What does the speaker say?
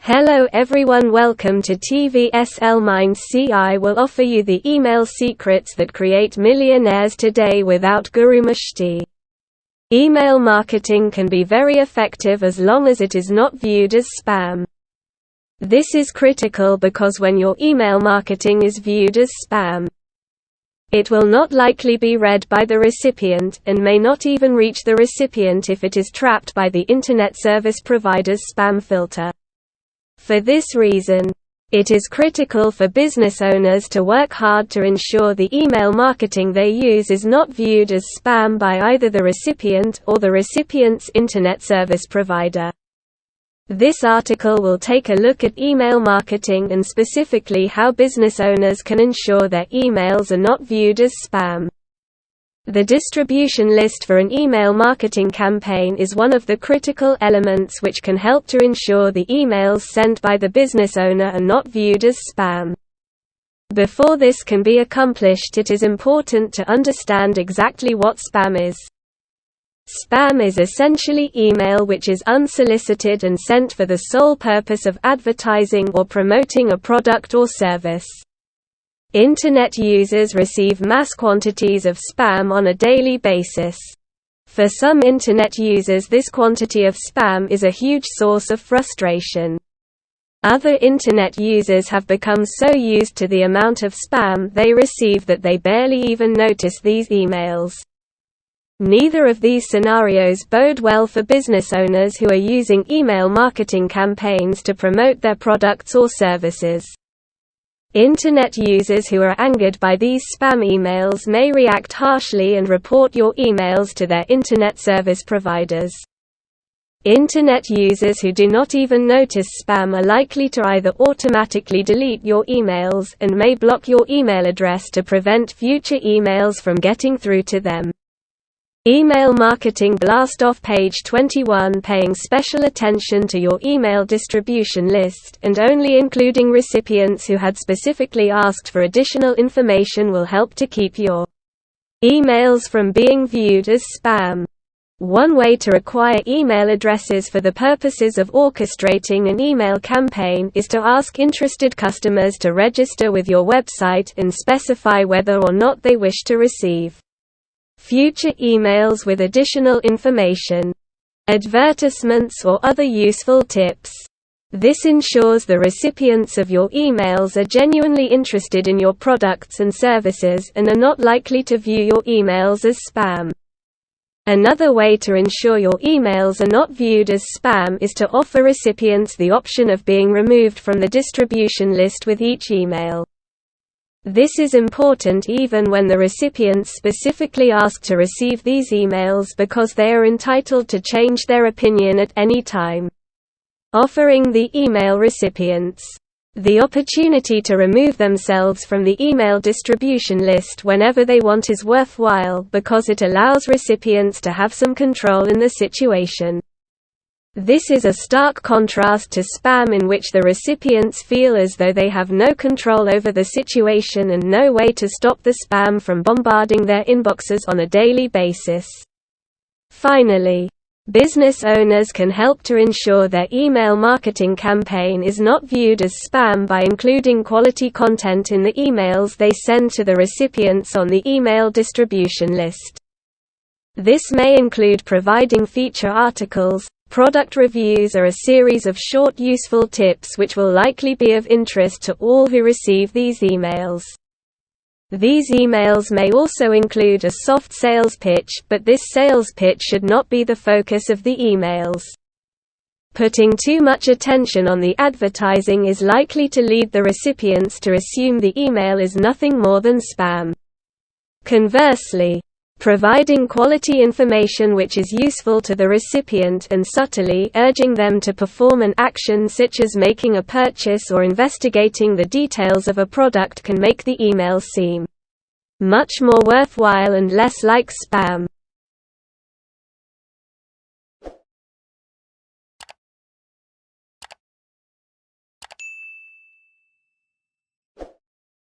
Hello everyone, welcome to TVSL Minds. I will offer you the email secrets that create millionaires today without Guru Mushti. Email marketing can be very effective as long as it is not viewed as spam. This is critical because when your email marketing is viewed as spam, it will not likely be read by the recipient, and may not even reach the recipient if it is trapped by the Internet service provider's spam filter. For this reason, it is critical for business owners to work hard to ensure the email marketing they use is not viewed as spam by either the recipient or the recipient's Internet service provider. This article will take a look at email marketing and specifically how business owners can ensure their emails are not viewed as spam. The distribution list for an email marketing campaign is one of the critical elements which can help to ensure the emails sent by the business owner are not viewed as spam. Before this can be accomplished, it is important to understand exactly what spam is. Spam is essentially email which is unsolicited and sent for the sole purpose of advertising or promoting a product or service. Internet users receive mass quantities of spam on a daily basis. For some Internet users, this quantity of spam is a huge source of frustration. Other Internet users have become so used to the amount of spam they receive that they barely even notice these emails. Neither of these scenarios bode well for business owners who are using email marketing campaigns to promote their products or services. Internet users who are angered by these spam emails may react harshly and report your emails to their Internet service providers. Internet users who do not even notice spam are likely to either automatically delete your emails and may block your email address to prevent future emails from getting through to them. Email marketing blast off page 21. Paying special attention to your email distribution list, and only including recipients who had specifically asked for additional information will help to keep your emails from being viewed as spam. One way to acquire email addresses for the purposes of orchestrating an email campaign is to ask interested customers to register with your website and specify whether or not they wish to receive future emails with additional information, advertisements or other useful tips. This ensures the recipients of your emails are genuinely interested in your products and services and are not likely to view your emails as spam. Another way to ensure your emails are not viewed as spam is to offer recipients the option of being removed from the distribution list with each email. This is important even when the recipients specifically ask to receive these emails because they are entitled to change their opinion at any time. Offering the email recipients the opportunity to remove themselves from the email distribution list whenever they want is worthwhile because it allows recipients to have some control in the situation. This is a stark contrast to spam, in which the recipients feel as though they have no control over the situation and no way to stop the spam from bombarding their inboxes on a daily basis. Finally, business owners can help to ensure their email marketing campaign is not viewed as spam by including quality content in the emails they send to the recipients on the email distribution list. This may include providing feature articles, product reviews, or a series of short useful tips which will likely be of interest to all who receive these emails. These emails may also include a soft sales pitch, but this sales pitch should not be the focus of the emails. Putting too much attention on the advertising is likely to lead the recipients to assume the email is nothing more than spam. Conversely, providing quality information which is useful to the recipient and subtly urging them to perform an action such as making a purchase or investigating the details of a product can make the email seem much more worthwhile and less like spam.